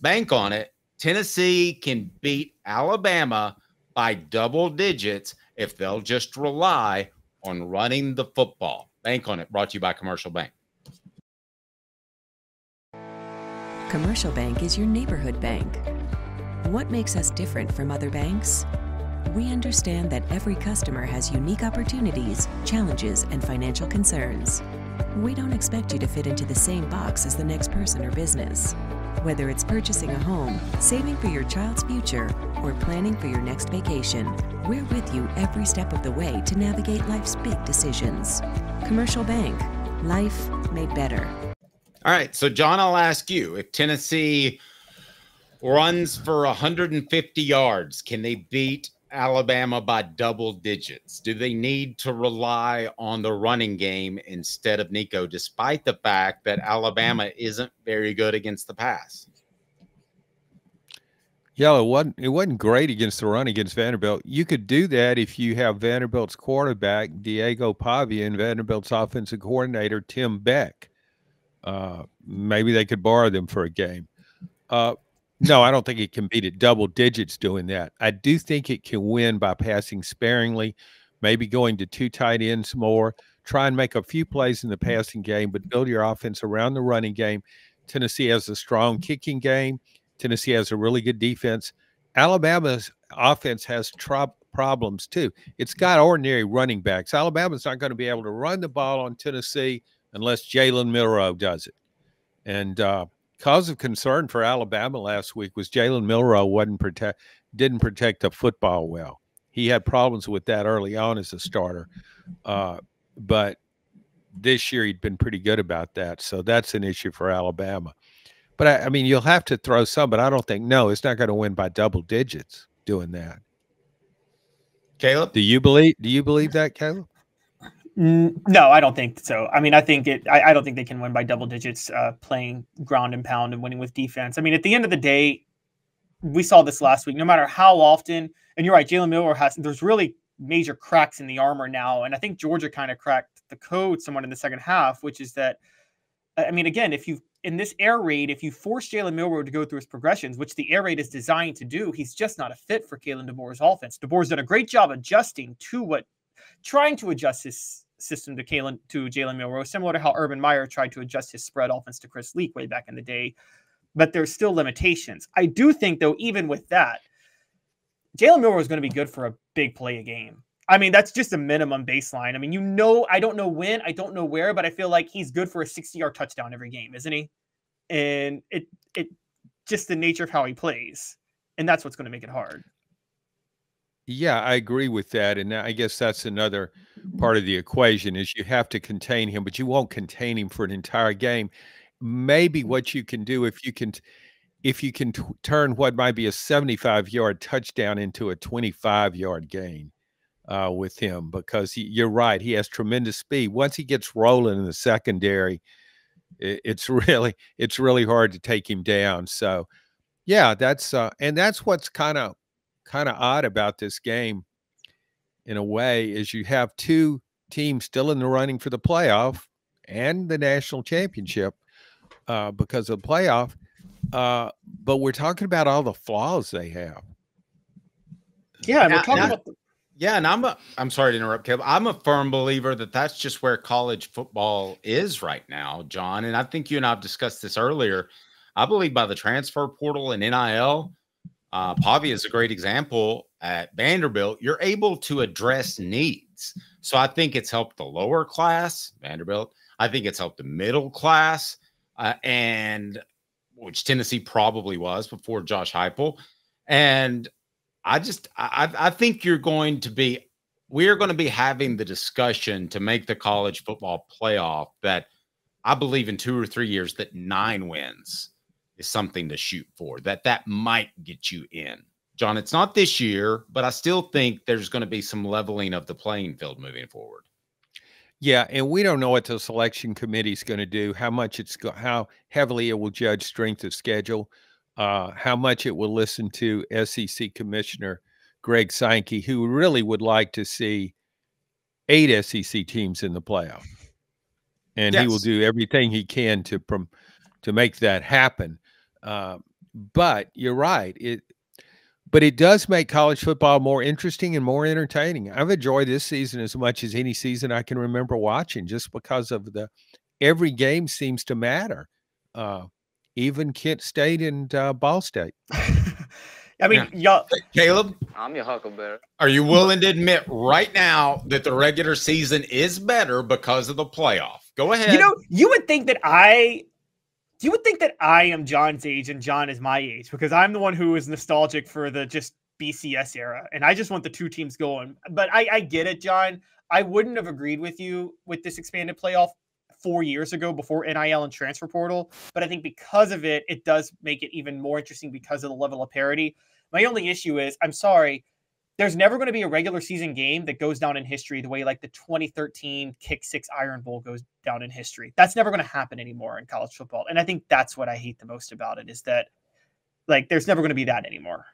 bank on it. Tennessee can beat Alabama by double digits if they'll just rely on running the football. Bank on it. Brought to you by Commercial Bank. Commercial Bank is your neighborhood bank. What makes us different from other banks? We understand that every customer has unique opportunities, challenges, and financial concerns. We don't expect you to fit into the same box as the next person or business. Whether it's purchasing a home, saving for your child's future, or planning for your next vacation, we're with you every step of the way to navigate life's big decisions. Commercial Bank. Life made better. All right, so John, I'll ask you, if Tennessee runs for 150 yards, can they beat Alabama by double digits? Do they need to rely on the running game instead of Nico, despite the fact that Alabama isn't very good against the pass? Yeah, it wasn't great against the run against Vanderbilt. You could do that if you have Vanderbilt's quarterback, Diego Pavia, and Vanderbilt's offensive coordinator, Tim Beck. Maybe they could borrow them for a game. No, I don't think it can beat at double digits doing that. I do think it can win by passing sparingly, maybe going to 2 tight ends more, try and make a few plays in the passing game, but build your offense around the running game. Tennessee has a strong kicking game. Tennessee has a really good defense. Alabama's offense has problems too. It's got ordinary running backs. Alabama's not going to be able to run the ball on Tennessee unless Jalen Milroe does it. And cause of concern for Alabama last week was Jalen Milroe didn't protect the football well. He had problems with that early on as a starter. But this year he'd been pretty good about that. So that's an issue for Alabama. But I mean, you'll have to throw some, but I don't think, no, it's not going to win by double digits doing that. Caleb? Do you believe that, Caleb? No, I don't think so. I mean, I don't think they can win by double digits playing ground and pound and winning with defense. I mean, at the end of the day, we saw this last week, no matter how often, and you're right, Jalen Milroe there's really major cracks in the armor now. And I think Georgia kind of cracked the code somewhat in the second half, which is that, I mean, again, in this air raid, if you force Jalen Milroe to go through his progressions, which the air raid is designed to do, he's just not a fit for Kalen DeBoer's offense. DeBoer's done a great job trying to adjust his system to Jalen Milroe, similar to how Urban Meyer tried to adjust his spread offense to Chris Leak way back in the day. But there's still limitations. I do think, though, even with that, Jalen Milroe is going to be good for a big play a game. I mean, that's just a minimum baseline. I mean, I don't know when, I don't know where, but I feel like he's good for a 60-yard touchdown every game, isn't he? And it just the nature of how he plays. And that's what's going to make it hard. Yeah, I agree with that. And I guess that's another part of the equation is you have to contain him, but you won't contain him for an entire game. Maybe what you can do if you can turn what might be a 75-yard touchdown into a 25-yard gain with him, because you're right. He has tremendous speed. Once he gets rolling in the secondary, it's really hard to take him down. So yeah, that's what's kind of odd about this game in a way is you have two teams still in the running for the playoff and the national championship because of the playoff. But we're talking about all the flaws they have. Yeah, and we're talking about yeah, and I'm sorry to interrupt, Caleb. I'm a firm believer that that's just where college football is right now, John. And I think you and I have discussed this earlier. I believe by the transfer portal and NIL, Pavia is a great example at Vanderbilt. You're able to address needs. So I think it's helped the lower class, Vanderbilt. I think it's helped the middle class, and which Tennessee probably was before Josh Heupel. And I think we're going to be having the discussion to make the college football playoff that I believe in 2 or 3 years that 9 wins is something to shoot for, that might get you in. John, it's not this year, but I still think there's going to be some leveling of the playing field moving forward. Yeah, and we don't know what the selection committee is going to do, how heavily it will judge strength of schedule, how much it will listen to SEC Commissioner Greg Sankey, who really would like to see 8 SEC teams in the playoff. And He will do everything he can to make that happen. But you're right. But it does make college football more interesting and more entertaining. I've enjoyed this season as much as any season I can remember watching, just because of every game seems to matter. Even Kent State and Ball State. I mean, y'all. Caleb, I'm your huckleberry. are you willing to admit right now that the regular season is better because of the playoff? Go ahead. You know, you would think that I am John's age and John is my age, because I'm the one who is nostalgic for the just BCS era, and I just want the two teams going. But I get it, John. I wouldn't have agreed with you with this expanded playoff 4 years ago before NIL and transfer portal, but I think because of it, it does make it even more interesting because of the level of parity. My only issue is, I'm sorry, there's never going to be a regular season game that goes down in history the way like the 2013 Kick 6 Iron Bowl goes down in history. That's never going to happen anymore in college football. And I think that's what I hate the most about it, is that like there's never going to be that anymore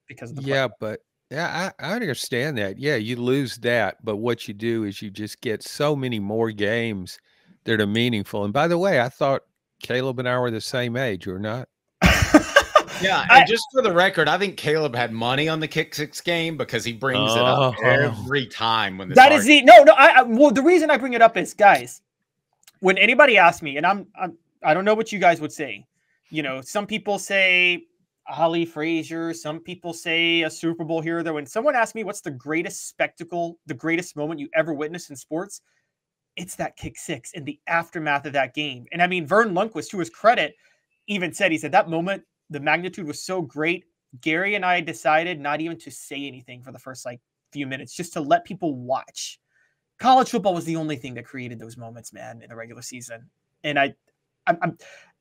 because of the I understand that. Yeah, you lose that, but what you do is you just get so many more games that are meaningful. And by the way, I thought Caleb and I were the same age, or not? Yeah, and just for the record, I think Caleb had money on the Kick 6 game because he brings it up every time when that is well, the reason I bring it up is, guys, when anybody asks me, and I don't know what you guys would say. You know, some people say Ali Frazier, some people say a Super Bowl here or there. When someone asks me what's the greatest spectacle, the greatest moment you ever witnessed in sports, it's that Kick 6 and the aftermath of that game. And I mean, Vern Lundquist, to his credit, even said, he said that moment, the magnitude was so great. Gary and I decided not even to say anything for the first like few minutes, just to let people watch. College football was the only thing that created those moments, man, in the regular season. And I'm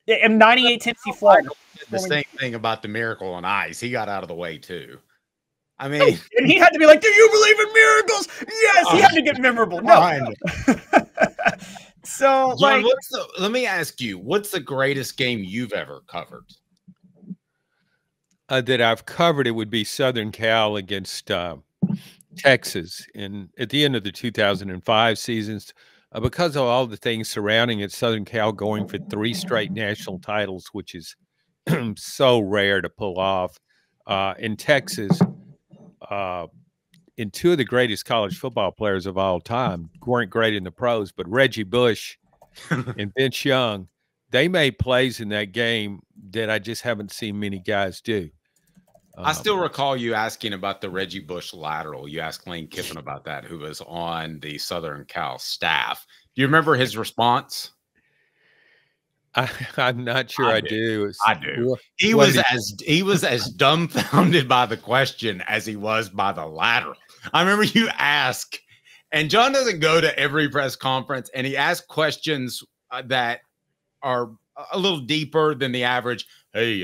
98 Tennessee Florida. The same thing about the Miracle on Ice. He got out of the way too. I mean, and he had to be like, "Do you believe in miracles?" Yes, he had to get memorable. No. So, John, let me ask you, what's the greatest game you've ever covered? That I've covered, it would be Southern Cal against Texas at the end of the 2005 seasons. Because of all the things surrounding it, Southern Cal going for 3 straight national titles, which is so rare to pull off. In Texas, and 2 of the greatest college football players of all time weren't great in the pros, but Reggie Bush and Vince Young, they made plays in that game that I just haven't seen many guys do. I still recall you asking about the Reggie Bush lateral. You asked Lane Kiffin about that, who was on the Southern Cal staff. Do you remember his response? I'm not sure I do. I do. He was as dumbfounded by the question as he was by the lateral. I remember you ask, and John doesn't go to every press conference, and he asked questions that are a little deeper than the average. Hey,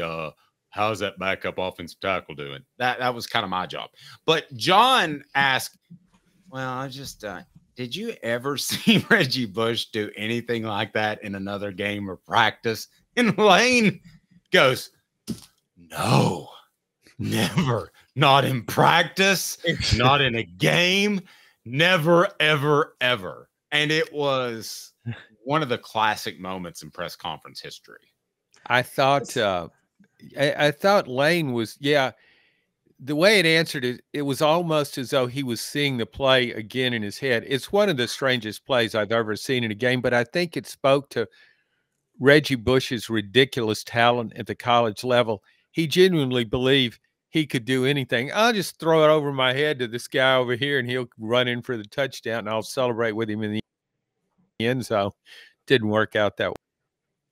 how's that backup offensive tackle doing? That was kind of my job. But John asked, well, I just did you ever see Reggie Bush do anything like that in another game or practice? And Lane goes, no, never. Not in practice, not in a game, never, ever, ever. And it was one of the classic moments in press conference history. I thought Lane was, the way it answered it, it was almost as though he was seeing the play again in his head. It's one of the strangest plays I've ever seen in a game, but I think it spoke to Reggie Bush's ridiculous talent at the college level. He genuinely believed he could do anything. I'll just throw it over my head to this guy over here, and he'll run in for the touchdown, and I'll celebrate with him in the end zone. Didn't work out that way.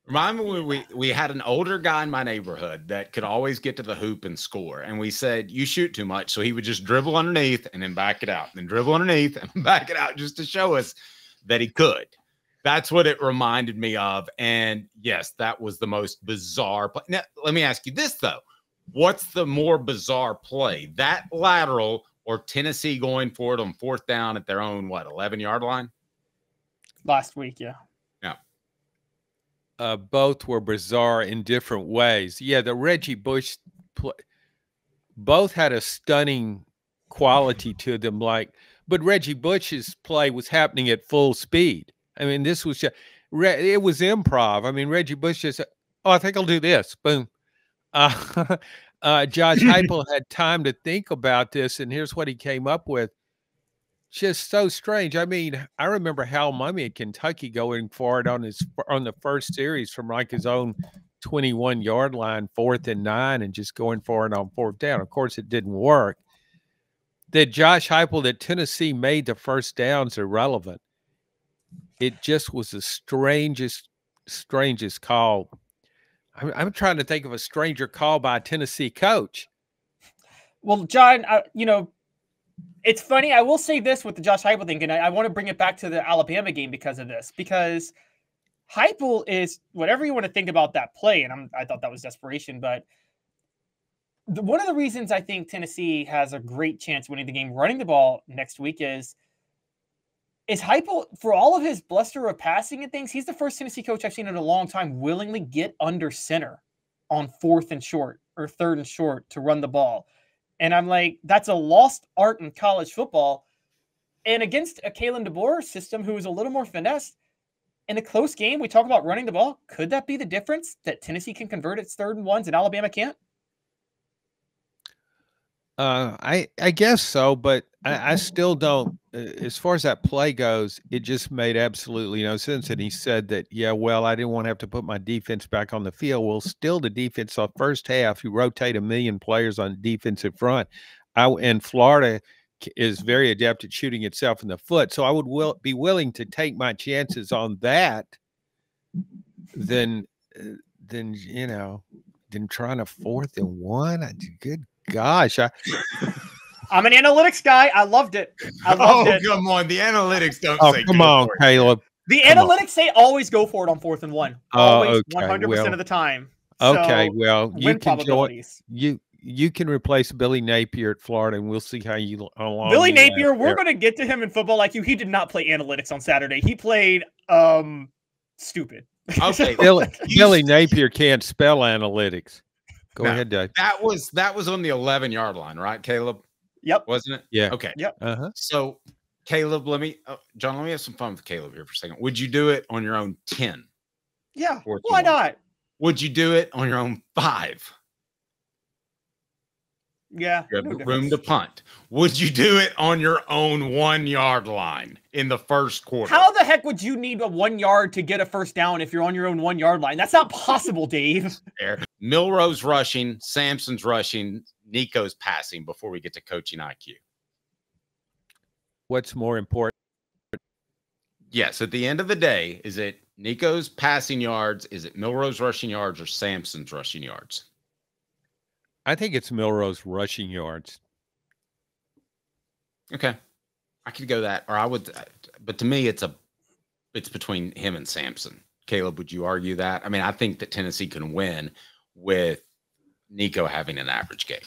Remind me when we had an older guy in my neighborhood that could always get to the hoop and score. And we said, you shoot too much. So he would just dribble underneath and then back it out, then dribble underneath and back it out just to show us that he could. That's what it reminded me of. And yes, that was the most bizarre play. Now, let me ask you this, though. What's the more bizarre play? That lateral or Tennessee going for it on 4th down at their own, 11-yard line? Last week, yeah. Both were bizarre in different ways. Yeah, the Reggie Bush play, both had a stunning quality to them. But Reggie Bush's play was happening at full speed. I mean, this was it was improv. I mean, Reggie Bush just, I think I'll do this. Boom. Josh Heupel had time to think about this, and here's what he came up with. Just so strange. I mean, I remember Hal Mummy at Kentucky going for it on the first series from like his own 21-yard line, 4th and 9, and just going for it on 4th down. Of course, it didn't work. That Josh Heupel that Tennessee made the first downs irrelevant. It just was the strangest call. I'm trying to think of a stranger call by a Tennessee coach. Well, John, it's funny. I will say this with the Josh Heupel thing, and I want to bring it back to the Alabama game because of this. Because Heupel is, whatever you want to think about that play, and I thought that was desperation, but one of the reasons I think Tennessee has a great chance winning the game running the ball next week is Heupel, for all of his bluster of passing and things, he's the first Tennessee coach I've seen in a long time willingly get under center on 4th and short or 3rd and short to run the ball. And I'm like, that's a lost art in college football. And against a Kalen DeBoer system who is a little more finesse, in a close game, we talk about running the ball. Could that be the difference, that Tennessee can convert its 3rd and 1s and Alabama can't? I guess so, but I still don't. As far as that play goes, it just made absolutely no sense. And he said that, yeah, well, I didn't want to have to put my defense back on the field. Well, still the defense on first half, you rotate 1 million players on defensive front. And Florida is very adept at shooting itself in the foot. So I would be willing to take my chances on that than than trying a 4th and 1. Good gosh. I'm an analytics guy. I loved it. Come on. The analytics don't say come on, Caleb. The analytics say always go for it on 4th and 1. Always, okay, 100% of the time. Okay, well, you can you can replace Billy Napier at Florida, and we'll see how long Billy Napier, we're going to get to him in football IQ. He did not play analytics on Saturday. He played stupid. Okay. Billy Napier can't spell analytics. Go ahead, Dave. That was on the 11-yard line, right, Caleb? Yep. Wasn't it? Yeah. Okay. Yep. So, Caleb, John, let me have some fun with Caleb here for a second. Would you do it on your own 10? Yeah. Why not? Would you do it on your own 5? Yeah. You have room to punt. Would you do it on your own 1-yard line in the first quarter? How the heck would you need a 1 yard to get a first down if you're on your own 1-yard line? That's not possible, Dave. Milroe's rushing, Sampson's rushing, Nico's passing before we get to coaching IQ. What's more important? Yes, at the end of the day, is it Nico's passing yards, is it Milroe's rushing yards, or Sampson's rushing yards? I think it's Milroe's rushing yards. Okay. I could go that, or I would, but to me, it's between him and Sampson. Caleb, would you argue that? I mean, I think that Tennessee can win with Nico having an average game.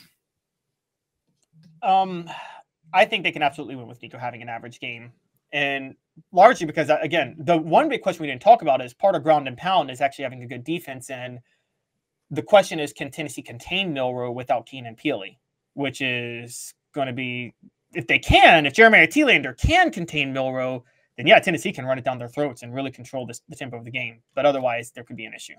I think they can absolutely win with Nico having an average game. And largely because, again, the one big question we didn't talk about is part of ground and pound is actually having a good defense. And the question is, can Tennessee contain Milroe without Keenan Peely? Which is going to be, if Jeremiah Thielander can contain Milroe, then yeah, Tennessee can run it down their throats and really control the tempo of the game. But otherwise, there could be an issue.